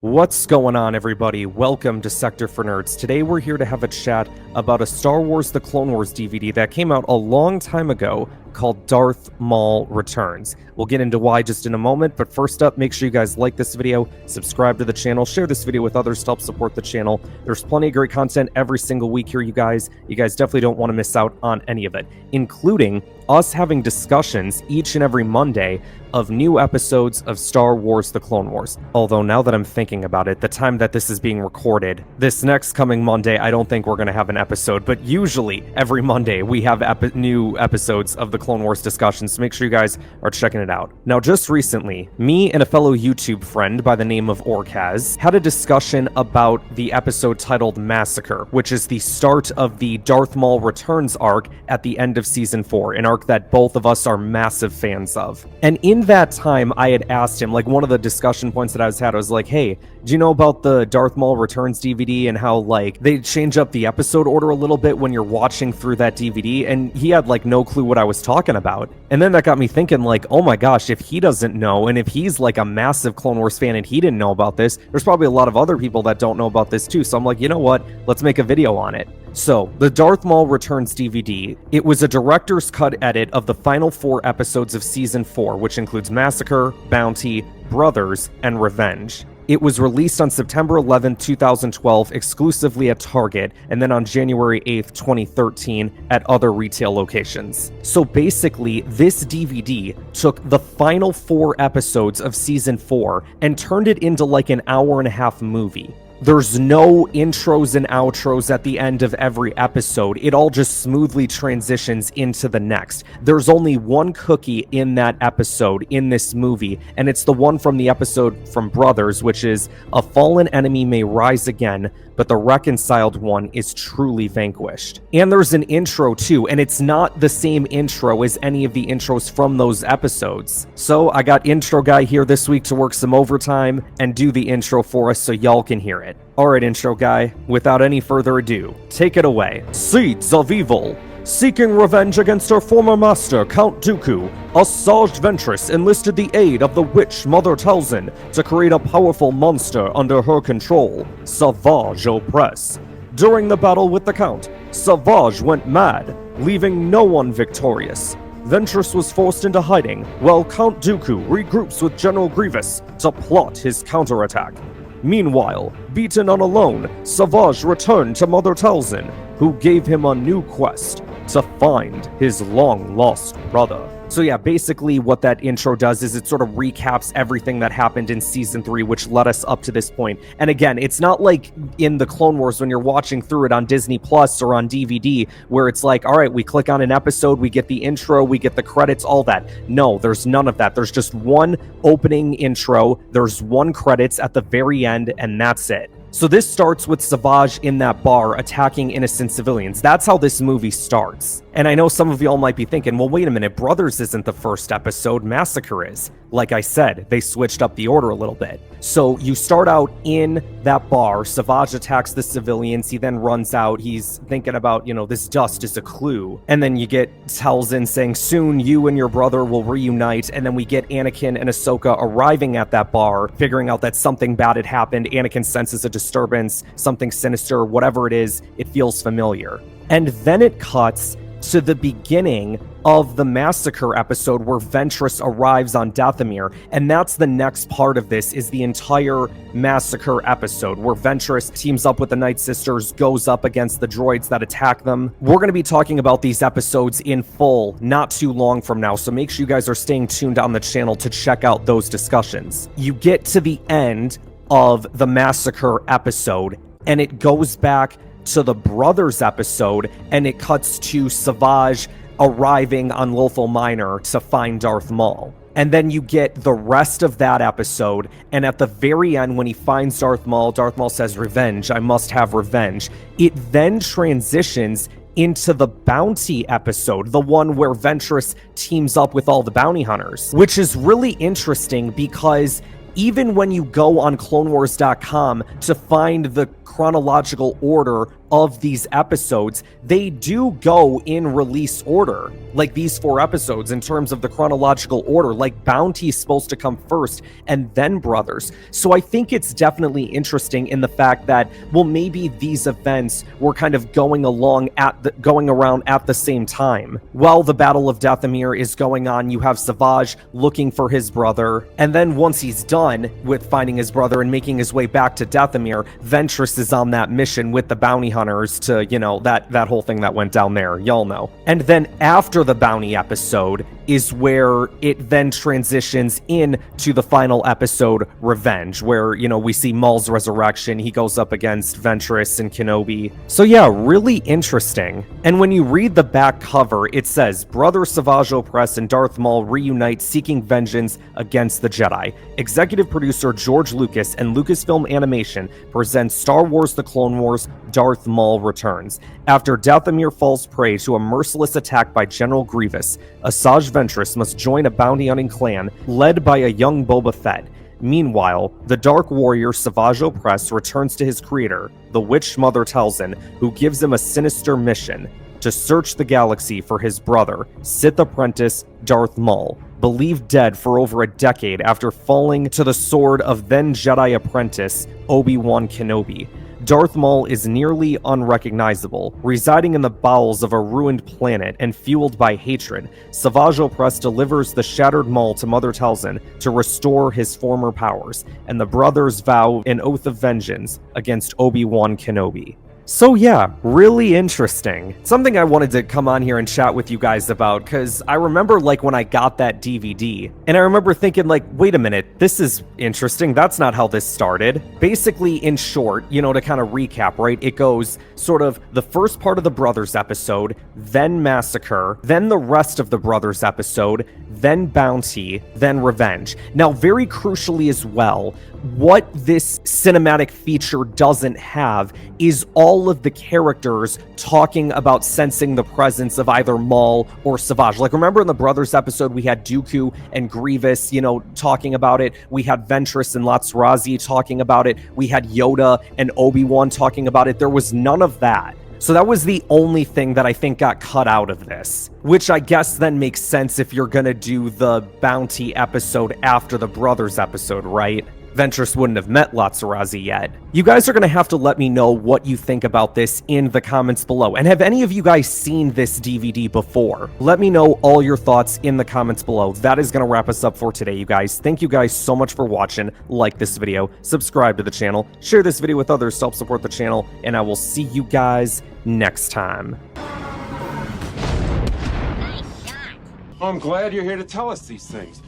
What's going on, everybody? Welcome to Sector for Nerds. Today we're here to have a chat about a Star Wars The Clone Wars DVD that came out a long time ago called Darth Maul Returns. We'll get into why just in a moment, but first up, make sure you guys like this video, subscribe to the channel, share this video with others to help support the channel. There's plenty of great content every single week here, you guys. You guys definitely don't want to miss out on any of it, including us having discussions each and every Monday of new episodes of Star Wars The Clone Wars. Although now that I'm thinking about it, the time that this is being recorded, this next coming Monday, I don't think we're going to have an episode, but usually every Monday we have new episodes of the Clone Wars discussions, so make sure you guys are checking it out. Now, just recently, me and a fellow YouTube friend by the name of Orkaz had a discussion about the episode titled Massacre, which is the start of the Darth Maul Returns arc at the end of Season 4, an arc that both of us are massive fans of. And in that time, I had asked him, like, one of the discussion points that I was like, hey, do you know about the Darth Maul Returns DVD and how, like, they change up the episode order a little bit when you're watching through that DVD? And he had, like, no clue what I was talking about. And then that got me thinking, like, oh my gosh, if he doesn't know, and if he's, like, a massive Clone Wars fan and he didn't know about this, there's probably a lot of other people that don't know about this too. So I'm like, you know what? Let's make a video on it. So, the Darth Maul Returns DVD, it was a director's cut edit of the final 4 episodes of Season 4, which includes Massacre, Bounty, Brothers, and Revenge. It was released on September 11, 2012, exclusively at Target, and then on January 8th, 2013, at other retail locations. So basically, this DVD took the final 4 episodes of Season 4 and turned it into like an hour-and-a-half movie. There's no intros and outros at the end of every episode. It all just smoothly transitions into the next. There's only one cookie in that episode in this movie, and it's the one from the episode from Brothers, which is a fallen enemy may rise again, but the reconciled one is truly vanquished. And there's an intro too, and it's not the same intro as any of the intros from those episodes. So I got intro guy here this week to work some overtime and do the intro for us so y'all can hear it. Alright, intro guy, without any further ado, take it away. Seeds of Evil. Seeking revenge against her former master, Count Dooku, Asajj Ventress enlisted the aid of the witch Mother Talzin to create a powerful monster under her control, Savage Opress. During the battle with the Count, Savage went mad, leaving no one victorious. Ventress was forced into hiding, while Count Dooku regroups with General Grievous to plot his counterattack. Meanwhile, beaten and alone, Savage returned to Mother Talzin, who gave him a new quest to find his long-lost brother. So yeah, basically what that intro does is it sort of recaps everything that happened in Season 3, which led us up to this point. And again, it's not like in the Clone Wars when you're watching through it on Disney Plus or on DVD, where it's like, all right, we click on an episode, we get the intro, we get the credits, all that. No, there's none of that. There's just one opening intro, there's one credits at the very end, and that's it. So this starts with Savage in that bar attacking innocent civilians. That's how this movie starts. And I know some of y'all might be thinking, well, wait a minute, Brothers isn't the first episode, Massacre is. Like I said, they switched up the order a little bit. So you start out in that bar, Savage attacks the civilians, he then runs out, he's thinking about, you know, this dust is a clue. And then you get Talzin saying, soon you and your brother will reunite, and then we get Anakin and Ahsoka arriving at that bar, figuring out that something bad had happened. Anakin senses a disturbance, something sinister, whatever it is, it feels familiar. And then it cuts to the beginning of the Massacre episode where Ventress arrives on Dathomir, and that's the next part of this, is the entire Massacre episode where Ventress teams up with the Night Sisters, goes up against the droids that attack them. We're going to be talking about these episodes in full not too long from now, so make sure you guys are staying tuned on the channel to check out those discussions. You get to the end of the Massacre episode, and it goes back to the Brothers episode, and it cuts to Savage arriving on Lothal Minor to find Darth Maul. And then you get the rest of that episode, and at the very end when he finds Darth Maul says, revenge, I must have revenge. It then transitions into the Bounty episode, the one where Ventress teams up with all the bounty hunters, which is really interesting because even when you go on CloneWars.com to find the chronological order of these episodes, they do go in release order. Like these 4 episodes, in terms of the chronological order, like Bounty's supposed to come first and then Brothers. So I think it's definitely interesting in the fact that, well, maybe these events were kind of going around at the same time. While the Battle of Dathomir is going on, you have Savage looking for his brother, and then once he's done with finding his brother and making his way back to Dathomir, Ventress is on that mission with the bounty hunters to, you know, that whole thing that went down there, y'all know. And then after the bounty episode is where it then transitions in to the final episode, Revenge, where, you know, we see Maul's resurrection. He goes up against Ventress and Kenobi. So yeah, really interesting. And when you read the back cover, it says, Brother Savage Opress and Darth Maul reunite seeking vengeance against the Jedi. Executive producer George Lucas and Lucasfilm Animation presents Star Wars The Clone Wars Darth Maul Returns. After Dathomir falls prey to a merciless attack by General Grievous, Asajj Ventress must join a bounty hunting clan led by a young Boba Fett. Meanwhile, the Dark Warrior Savage Opress returns to his creator, the Witch Mother Talzin, who gives him a sinister mission: to search the galaxy for his brother, Sith apprentice Darth Maul, believed dead for over a decade after falling to the sword of then Jedi apprentice Obi-Wan Kenobi. Darth Maul is nearly unrecognizable, residing in the bowels of a ruined planet and fueled by hatred. Savage Opress delivers the shattered Maul to Mother Talzin to restore his former powers, and the brothers vow an oath of vengeance against Obi-Wan Kenobi. So yeah, really interesting. Something I wanted to come on here and chat with you guys about, because I remember like when I got that DVD, and I remember thinking like, wait a minute, this is interesting, that's not how this started. Basically, in short, you know, to kind of recap, right, it goes sort of the first part of the Brothers episode, then Massacre, then the rest of the Brothers episode, then Bounty, then Revenge. Now, very crucially as well, what this cinematic feature doesn't have is all of the characters talking about sensing the presence of either Maul or Savage. Like, remember in the Brothers episode, we had Dooku and Grievous, you know, talking about it. We had Ventress and Latarazi talking about it. We had Yoda and Obi-Wan talking about it. There was none of that. So that was the only thing that I think got cut out of this, which I guess then makes sense if you're gonna do the Bounty episode after the Brothers episode, right? Ventress wouldn't have met Latarazi yet. You guys are going to have to let me know what you think about this in the comments below. And have any of you guys seen this DVD before? Let me know all your thoughts in the comments below. That is going to wrap us up for today, you guys. Thank you guys so much for watching. Like this video, subscribe to the channel, share this video with others to help support the channel, and I will see you guys next time. I'm glad you're here to tell us these things.